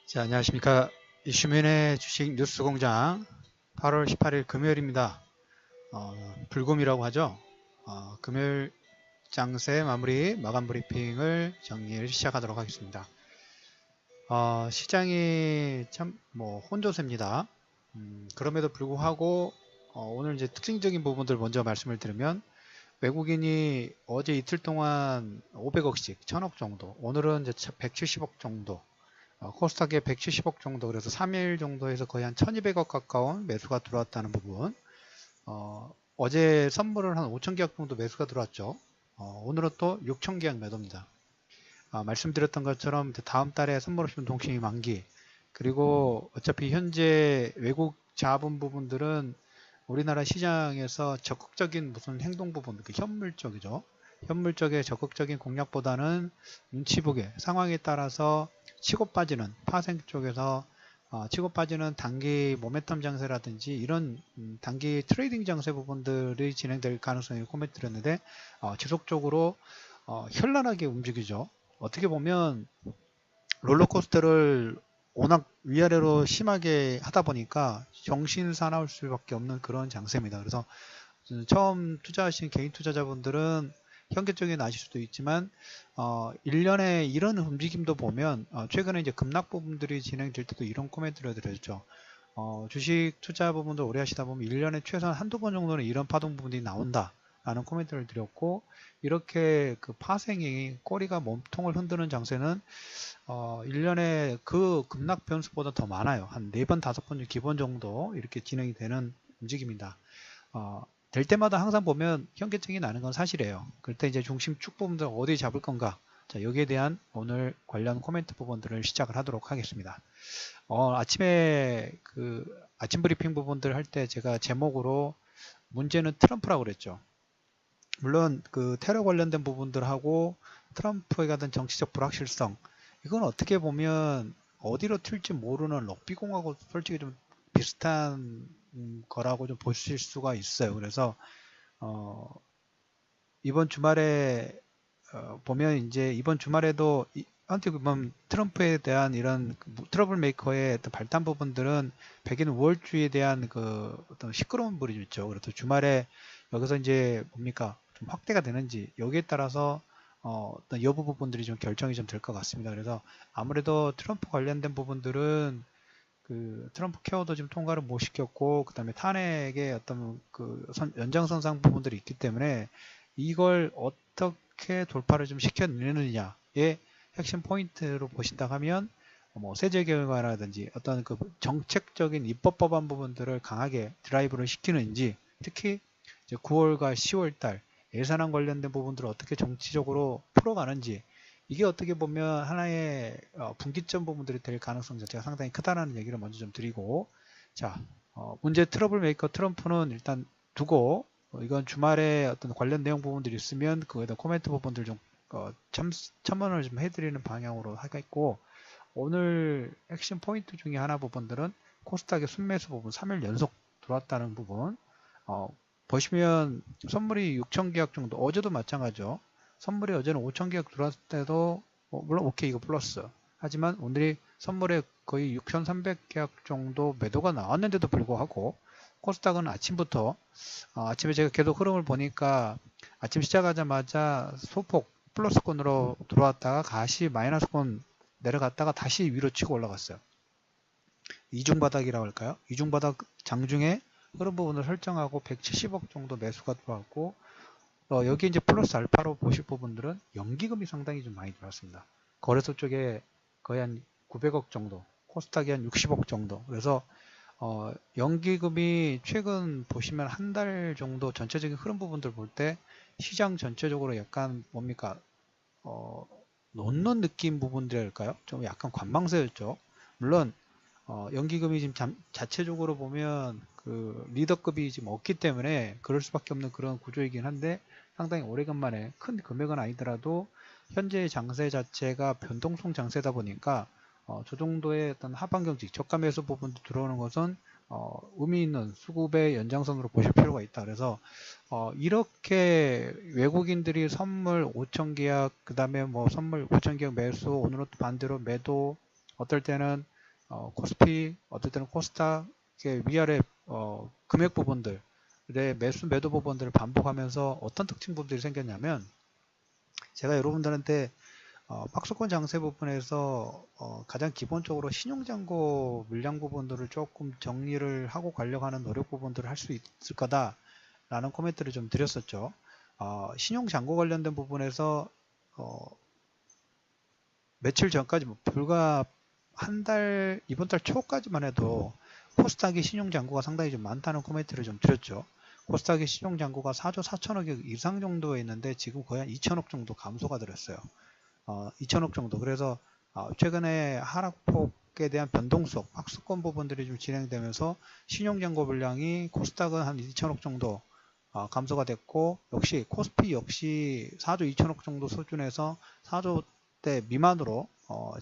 자, 안녕하십니까. 이슈민의 주식 뉴스 공장 8월 18일 금요일입니다. 불금이라고 하죠. 금요일 장세 마무리 마감 브리핑을 정리를 시작하도록 하겠습니다. 시장이 참 혼조세입니다. 그럼에도 불구하고 오늘 이제 특징적인 부분들 먼저 말씀을 드리면 외국인이 어제 이틀 동안 500억씩 1000억 정도, 오늘은 이제 170억 정도, 코스닥에 170억 정도, 그래서 3일 정도에서 거의 한 1200억 가까운 매수가 들어왔다는 부분. 어제 선물을 한 5천 계약 정도 매수가 들어왔죠. 오늘은 또 6천 계약 매도입니다. 말씀드렸던 것처럼 다음 달에 선물옵션 동심이 만기, 그리고 어차피 현재 외국 자본 부분들은 우리나라 시장에서 적극적인 무슨 행동 부분, 그 현물 쪽이죠. 현물 쪽의 적극적인 공략보다는 눈치 보게 상황에 따라서 치고 빠지는 파생 쪽에서 치고 빠지는 단기 모멘텀 장세라든지 이런 단기 트레이딩 장세 부분들이 진행될 가능성을 코멘트 드렸는데 지속적으로 현란하게 움직이죠. 어떻게 보면 롤러코스터를 워낙 위아래로 심하게 하다 보니까 정신 사나울 수밖에 없는 그런 장세입니다. 그래서 처음 투자하신 개인 투자자분들은 현격적인 아실 수도 있지만 1년에 이런 움직임도 보면 최근에 이제 급락 부분들이 진행될 때도 이런 코멘트를 드렸죠. 주식 투자 부분도 오래 하시다 보면 1년에 최소한 한두 번 정도는 이런 파동 부분이 나온다 라는 코멘트를 드렸고, 이렇게 그 파생이 꼬리가 몸통을 흔드는 장세는 1년에 그 급락 변수보다 더 많아요. 한 4번, 5번 기본 정도 이렇게 진행이 되는 움직임입니다. 될 때마다 항상 보면 현기증이 나는 건 사실이에요. 그때 이제 중심축 부분들 어디 잡을 건가? 자, 여기에 대한 오늘 관련 코멘트 부분들을 시작을 하도록 하겠습니다. 아침에 그 아침 브리핑 부분들 할 때 제가 제목으로 문제는 트럼프라고 그랬죠. 물론 그 테러 관련된 부분들하고 트럼프에 관한 정치적 불확실성, 이건 어떻게 보면 어디로 튈지 모르는 럭비공하고 솔직히 좀 비슷한 거라고 좀 보실 수가 있어요. 그래서 이번 주말에 보면 이제 이번 주말에도 어떻게 보면 트럼프에 대한 이런 트러블 메이커의 어떤 발단 부분들은 백인 우월주의에 대한 그 어떤 시끄러운 불이 있죠. 그래서 주말에 여기서 이제 뭡니까 좀 확대가 되는지 여기에 따라서 어떤 여부 부분들이 좀 결정이 좀 될 것 같습니다. 그래서 아무래도 트럼프 관련된 부분들은 그 트럼프 케어도 지금 통과를 못 시켰고, 그 다음에 탄핵의 어떤 그 연장선상 부분들이 있기 때문에 이걸 어떻게 돌파를 좀 시켜내느냐의 핵심 포인트로 보신다 하면 뭐 세제 개혁이라든지 어떤 그 정책적인 입법 법안 부분들을 강하게 드라이브를 시키는지, 특히 이제 9월과 10월 달 예산안 관련된 부분들을 어떻게 정치적으로 풀어가는지, 이게 어떻게 보면 하나의 분기점 부분들이 될 가능성 자체가 상당히 크다라는 얘기를 먼저 좀 드리고, 자, 문제 트러블 메이커 트럼프는 일단 두고 이건 주말에 어떤 관련 내용 부분들이 있으면 그거에 대한 코멘트 부분들 좀 첨언을 좀 해드리는 방향으로 하겠고, 오늘 핵심 포인트 중에 하나 부분들은 코스닥의 순매수 부분 3일 연속 들어왔다는 부분. 보시면 선물이 6천 계약 정도, 어제도 마찬가지죠. 선물이 어제는 5천 계약 들어왔을 때도 물론 오케이 이거 플러스, 하지만 오늘이 선물에 거의 6,300 계약 정도 매도가 나왔는데도 불구하고 코스닥은 아침부터 아침에 제가 계속 흐름을 보니까 아침 시작하자마자 소폭 플러스권으로 들어왔다가 다시 마이너스권 내려갔다가 다시 위로 치고 올라갔어요. 이중바닥이라고 할까요? 이중바닥 장중에 흐름 부분을 설정하고 170억 정도 매수가 들어왔고, 여기 이제 플러스 알파로 보실 부분들은 연기금이 상당히 좀 많이 들어왔습니다. 거래소 쪽에 거의 한 900억 정도, 코스닥이 한 60억 정도. 그래서 연기금이 최근 보시면 한 달 정도 전체적인 흐름 부분들 볼 때 시장 전체적으로 약간 뭡니까 놓는 느낌 부분들일까요? 좀 약간 관망세였죠. 물론 연기금이 지금 자체적으로 보면 그 리더급이 지금 없기 때문에 그럴 수밖에 없는 그런 구조이긴 한데, 상당히 오래간만에 큰 금액은 아니더라도 현재 장세 자체가 변동성 장세다 보니까 저 정도의 어떤 하방 경직 저가 매수 부분도 들어오는 것은 의미 있는 수급의 연장선으로 보실 필요가 있다. 그래서 이렇게 외국인들이 선물 5천 계약, 그 다음에 뭐 선물 5천 계약 매수, 오늘은 또 반대로 매도, 어떨 때는 코스피, 어떨 때는 코스닥, 위아래 금액 부분들의 매수 매도 부분들을 반복하면서 어떤 특징 부분들이 생겼냐면, 제가 여러분들한테 박스권 장세 부분에서 가장 기본적으로 신용잔고 물량 부분들을 조금 정리를 하고 가려고 하는 노력 부분들을 할 수 있을 거다라는 코멘트를 좀 드렸었죠. 신용잔고 관련된 부분에서 며칠 전까지 불과 한 달, 이번 달 초까지만 해도 코스닥이 신용잔고가 상당히 좀 많다는 코멘트를 좀 드렸죠. 코스닥의 신용잔고가 4조 4천억 이상 정도에 있는데 지금 거의 한 2천억 정도 감소가 들었어요. 2천억 정도. 그래서 최근에 하락폭에 대한 변동성, 박스권 부분들이 좀 진행되면서 신용잔고 물량이 코스닥은 한 2천억 정도 감소가 됐고, 역시 코스피 역시 4조 2천억 정도 수준에서 4조 대 미만으로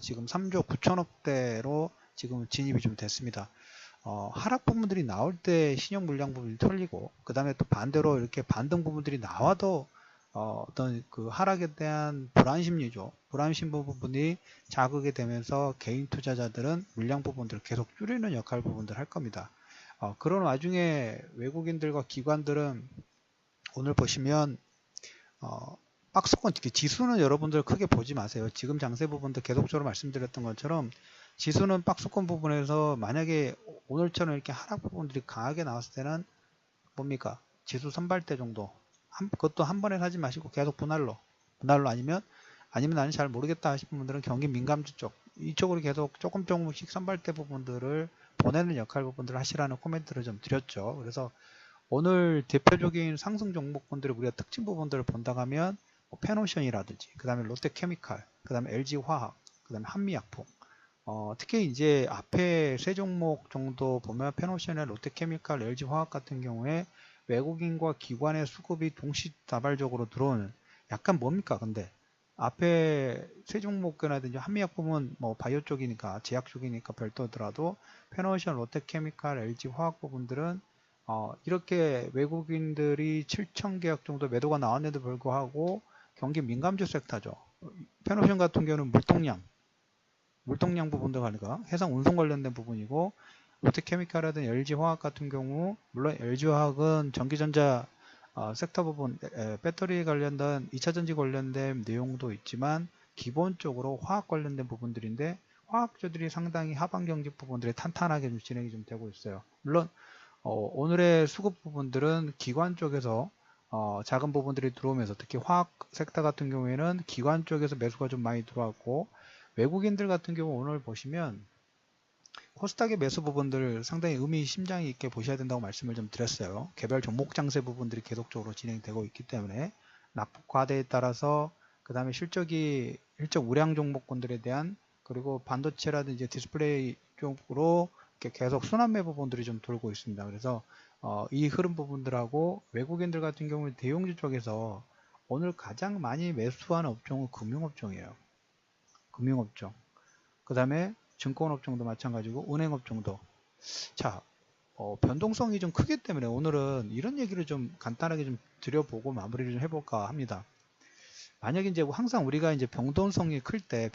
지금 3조 9천억대로 지금 진입이 좀 됐습니다. 하락 부분들이 나올 때 신용 물량 부분이 털리고, 그 다음에 또 반대로 이렇게 반등 부분들이 나와도 어떤 그 하락에 대한 불안심리죠. 불안심 부분이 자극이 되면서 개인 투자자들은 물량 부분들을 계속 줄이는 역할 부분들 할 겁니다. 그런 와중에 외국인들과 기관들은 오늘 보시면 박스권 지수는 여러분들 크게 보지 마세요. 지금 장세 부분도 계속적으로 말씀드렸던 것처럼 지수는 박스권 부분에서 만약에 오늘처럼 이렇게 하락 부분들이 강하게 나왔을 때는 뭡니까? 지수 선발대 정도. 그것도 한 번에 사지 마시고 계속 분할로 아니면 나는 잘 모르겠다 하시는 분들은 경기 민감주 쪽 이쪽으로 계속 조금씩 선발대 부분들을 보내는 역할 부분들을 하시라는 코멘트를 좀 드렸죠. 그래서 오늘 대표적인 상승 종목군들의 우리가 특징 부분들을 본다고 하면 페노션이라든지, 그 다음에 롯데케미칼, 그 다음에 LG화학, 그 다음에 한미약품, 특히 이제 앞에 세 종목 정도 보면 페노션이나 롯데케미칼, LG화학 같은 경우에 외국인과 기관의 수급이 동시다발적으로 들어오는, 약간 뭡니까 근데 앞에 세 종목이라든지 한미약품은 뭐 바이오 쪽이니까 제약 쪽이니까 별도더라도 페노션, 롯데케미칼, LG화학 부분들은 이렇게 외국인들이 7천 계약 정도 매도가 나왔는데도 불구하고 경기 민감주 섹터죠. 페노션 같은 경우는 물동량 부분도 가니까 해상 운송 관련된 부분이고, 롯데케미칼이라든 LG화학 같은 경우, 물론 LG화학은 전기전자 섹터 부분, 배터리 관련된 2차전지 관련된 내용도 있지만 기본적으로 화학 관련된 부분들인데, 화학주들이 상당히 하반 경직 부분들이 탄탄하게 좀 진행이 좀 되고 있어요. 물론 오늘의 수급 부분들은 기관 쪽에서 작은 부분들이 들어오면서, 특히 화학 섹터 같은 경우에는 기관 쪽에서 매수가 좀 많이 들어왔고, 외국인들 같은 경우 오늘 보시면 코스닥의 매수 부분들 상당히 의미심장이 있게 보셔야 된다고 말씀을 좀 드렸어요. 개별 종목 장세 부분들이 계속적으로 진행되고 있기 때문에 낙폭 과대에 따라서, 그 다음에 실적 우량 종목군들에 대한, 그리고 반도체라든지 디스플레이 쪽으로 계속 순환매 부분들이 좀 돌고 있습니다. 그래서 이 흐름 부분들하고 외국인들 같은 경우는 대형주 쪽에서 오늘 가장 많이 매수하는 업종은 금융업종이에요. 금융업종. 그 다음에 증권업종도 마찬가지고 은행업종도. 자, 변동성이 좀 크기 때문에 오늘은 이런 얘기를 좀 간단하게 좀 드려보고 마무리를 좀 해볼까 합니다. 만약에 이제 항상 우리가 이제 변동성이 클 때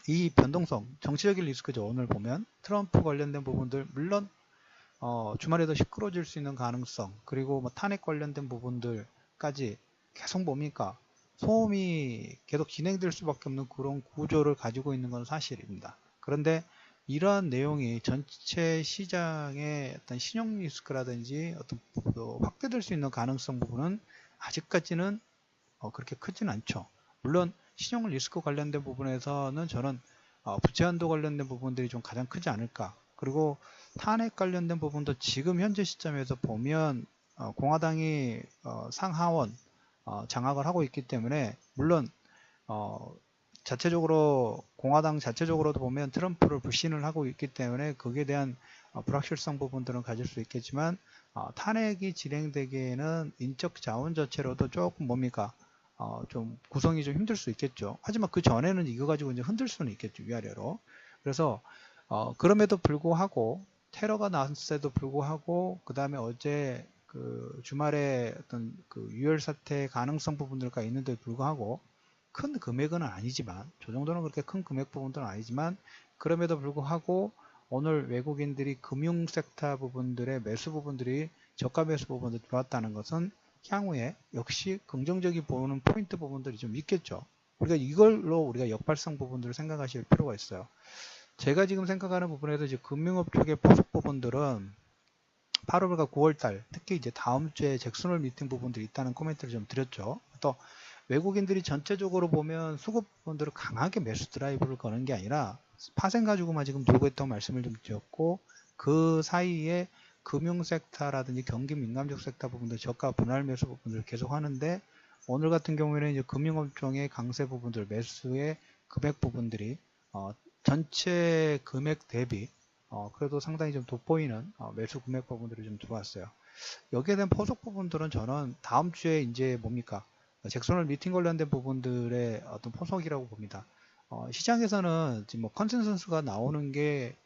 이 변동성, 정치적인 리스크죠. 오늘 보면 트럼프 관련된 부분들, 물론 주말에도 시끄러질 수 있는 가능성, 그리고 뭐 탄핵 관련된 부분들까지 계속 뭡니까? 소음이 계속 진행될 수밖에 없는 그런 구조를 가지고 있는 건 사실입니다. 그런데 이러한 내용이 전체 시장의 어떤 신용 리스크라든지 어떤 확대될 수 있는 가능성 부분은 아직까지는 그렇게 크진 않죠. 물론 신용 리스크 관련된 부분에서는 저는 부채 한도 관련된 부분들이 좀 가장 크지 않을까. 그리고 탄핵 관련된 부분도 지금 현재 시점에서 보면 공화당이 상하원 장악을 하고 있기 때문에, 물론 자체적으로 공화당 자체적으로도 보면 트럼프를 불신을 하고 있기 때문에 거기에 대한 불확실성 부분들은 가질 수 있겠지만, 탄핵이 진행되기에는 인적 자원 자체로도 조금 뭡니까 좀 구성이 좀 힘들 수 있겠죠. 하지만 그 전에는 이거 가지고 이제 흔들 수는 있겠죠, 위아래로. 그래서 그럼에도 불구하고, 테러가 났음에도 불구하고, 그 다음에 어제 그 주말에 어떤 그 유혈 사태 가능성 부분들과 있는데도 불구하고 큰 금액은 아니지만, 저 정도는 그렇게 큰 금액 부분들은 아니지만 그럼에도 불구하고 오늘 외국인들이 금융 섹터 부분들의 매수 부분들이 저가 매수 부분들이 들어왔다는 것은 향후에 역시 긍정적인 보는 포인트 부분들이 좀 있겠죠. 우리가 이걸로 우리가 역발상 부분들을 생각하실 필요가 있어요. 제가 지금 생각하는 부분에서 이제 금융업 쪽의 포석 부분들은 8월과 9월달 특히 이제 다음 주에 잭슨홀 미팅 부분들이 있다는 코멘트를 좀 드렸죠. 또 외국인들이 전체적으로 보면 수급 부분들을 강하게 매수 드라이브를 거는 게 아니라 파생 가지고만 지금 놀고 있다고 말씀을 좀 드렸고, 그 사이에 금융 섹터라든지 경기 민감적 섹터 부분들 저가 분할 매수 부분들을 계속 하는데, 오늘 같은 경우에는 이제 금융업종의 강세 부분들 매수의 금액 부분들이 전체 금액 대비 그래도 상당히 좀 돋보이는 매수 금액 부분들이 좀 들어왔어요. 여기에 대한 포석 부분들은 저는 다음 주에 이제 뭡니까? 잭슨홀 미팅 관련된 부분들의 어떤 포석이라고 봅니다. 시장에서는 지금 뭐 컨센서스가 나오는 게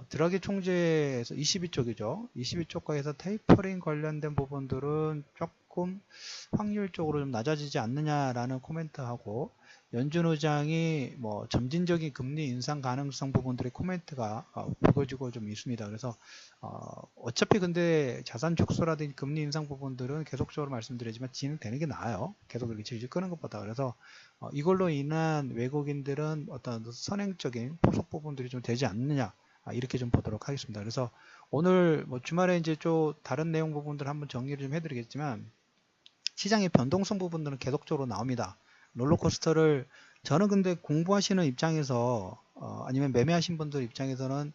드라기 총재에서 22쪽이죠. 22쪽과 해서 테이퍼링 관련된 부분들은 조금 확률적으로 좀 낮아지지 않느냐라는 코멘트하고, 연준 의장이 뭐 점진적인 금리 인상 가능성 부분들의 코멘트가 불거지고 좀 있습니다. 그래서 어차피 근데 자산 축소라든지 금리 인상 부분들은 계속적으로 말씀드리지만 진행되는 게 나아요. 계속 이렇게 질질 끄는 것보다. 그래서 이걸로 인한 외국인들은 어떤 선행적인 포석 부분들이 좀 되지 않느냐, 이렇게 좀 보도록 하겠습니다. 그래서 오늘 뭐 주말에 이제 좀 다른 내용 부분들 한번 정리를 좀 해드리겠지만, 시장의 변동성 부분들은 계속적으로 나옵니다. 롤러코스터를 저는 근데 공부하시는 입장에서 아니면 매매하신 분들 입장에서는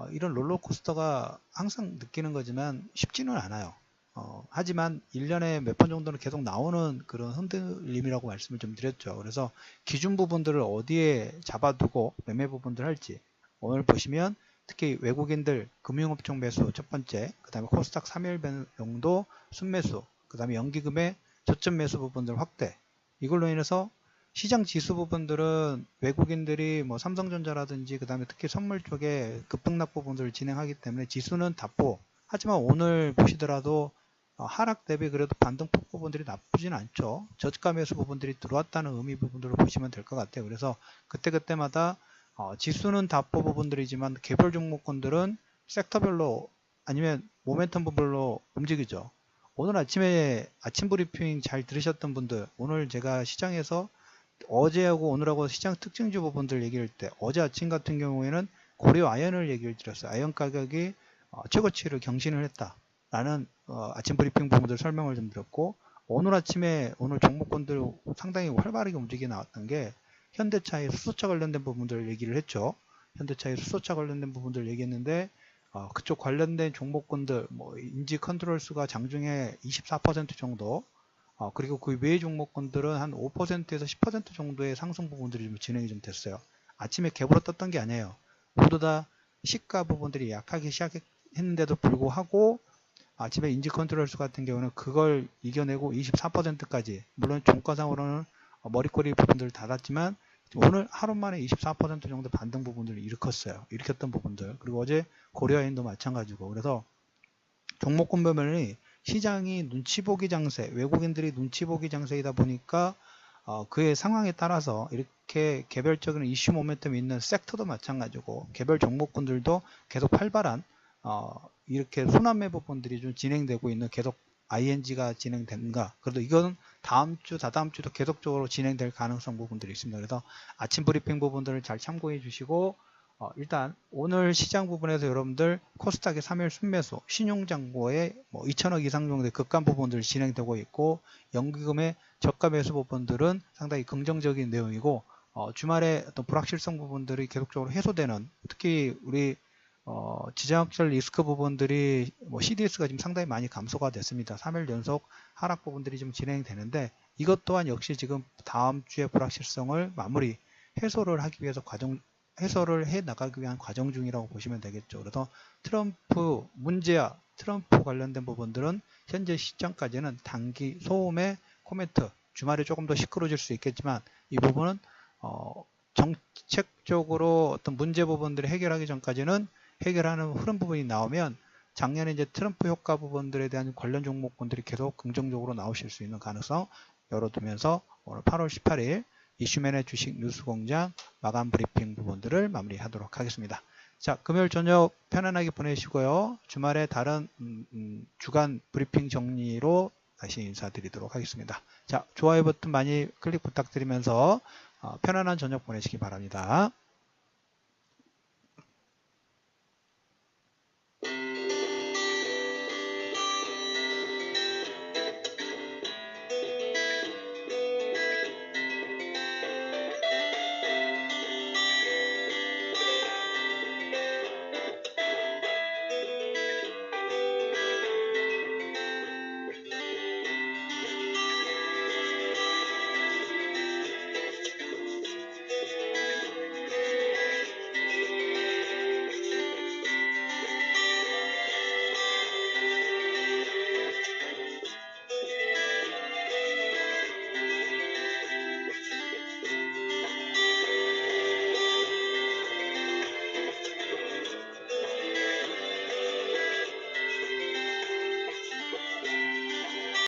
이런 롤러코스터가 항상 느끼는 거지만 쉽지는 않아요. 하지만 1년에 몇 번 정도는 계속 나오는 그런 흔들림이라고 말씀을 좀 드렸죠. 그래서 기준 부분들을 어디에 잡아두고 매매 부분들 할지, 오늘 보시면 특히 외국인들 금융업종 매수 첫 번째, 그 다음에 코스닥 3일 정도 순매수, 그 다음에 연기금의 저점 매수 부분들 확대, 이걸로 인해서 시장 지수 부분들은 외국인들이 뭐 삼성전자라든지 그 다음에 특히 선물 쪽에 급등락 부분들을 진행하기 때문에 지수는 답보, 하지만 오늘 보시더라도 하락 대비 그래도 반등폭 부분들이 나쁘진 않죠. 저가 매수 부분들이 들어왔다는 의미 부분들을 보시면 될 것 같아요. 그래서 그때그때마다 지수는 답보 부분들이지만 개별 종목군들은 섹터별로 아니면 모멘텀 부분별로 움직이죠. 오늘 아침에 아침 브리핑 잘 들으셨던 분들, 오늘 제가 시장에서 어제하고 오늘하고 시장 특징주 부분들 얘기할 때, 어제 아침 같은 경우에는 고려 아연을 얘기를 드렸어요. 아연 가격이 최고치를 경신을 했다라는 아침 브리핑 부분들 설명을 좀 드렸고, 오늘 아침에 오늘 종목군들 상당히 활발하게 움직여 나왔던 게 현대차의 수소차 관련된 부분들 얘기를 했죠. 현대차의 수소차 관련된 부분들 얘기했는데, 그쪽 관련된 종목군들, 뭐 인지 컨트롤스가 장중에 24% 정도, 그리고 그 외의 종목군들은 한 5%에서 10% 정도의 상승 부분들이 좀 진행이 좀 됐어요. 아침에 갭으로 떴던 게 아니에요. 모두 다 시가 부분들이 약하게 시작했는데도 불구하고 아침에 인지 컨트롤스 같은 경우는 그걸 이겨내고 24%까지, 물론 종가상으로는 머리꼬리 부분들을 닫았지만 오늘 하루 만에 24% 정도 반등 부분들을 일으켰던 부분들, 그리고 어제 고려아연도 마찬가지고, 그래서 종목군별이 시장이 눈치보기 장세, 외국인들이 눈치보기 장세이다 보니까 그의 상황에 따라서 이렇게 개별적인 이슈 모멘텀이 있는 섹터도 마찬가지고, 개별 종목군들도 계속 활발한 이렇게 순환매 부분들이 좀 진행되고 있는, 계속 ING가 진행된가, 그래도 이건 다음 주, 다다음 주도 계속적으로 진행될 가능성 부분들이 있습니다. 그래서 아침 브리핑 부분들을 잘 참고해 주시고, 일단 오늘 시장 부분에서 여러분들 코스닥의 3일 순매수, 신용장고에 뭐 2천억 이상 정도의 급감 부분들 진행되고 있고, 연기금의 저가 매수 부분들은 상당히 긍정적인 내용이고, 주말에 어떤 불확실성 부분들이 계속적으로 해소되는, 특히 우리 지정학적 리스크 부분들이 뭐 CDS가 지금 상당히 많이 감소가 됐습니다. 3일 연속 하락 부분들이 좀 진행되는데, 이것 또한 역시 지금 다음 주의 불확실성을 마무리 해소를 하기 위해서 해소를 해 나가기 위한 과정 중이라고 보시면 되겠죠. 그래서 트럼프 문제와 트럼프 관련된 부분들은 현재 시점까지는 단기 소음의 코멘트, 주말에 조금 더 시끄러질 수 있겠지만 이 부분은 정책적으로 어떤 문제 부분들을 해결하기 전까지는, 해결하는 흐름 부분이 나오면 작년에 이제 트럼프 효과 부분들에 대한 관련 종목군들이 계속 긍정적으로 나오실 수 있는 가능성 열어두면서 오늘 8월 18일 이슈맨의 주식 뉴스공장 마감 브리핑 부분들을 마무리하도록 하겠습니다. 자, 금요일 저녁 편안하게 보내시고요. 주말에 다른 주간 브리핑 정리로 다시 인사드리도록 하겠습니다. 자, 좋아요 버튼 많이 클릭 부탁드리면서 편안한 저녁 보내시기 바랍니다.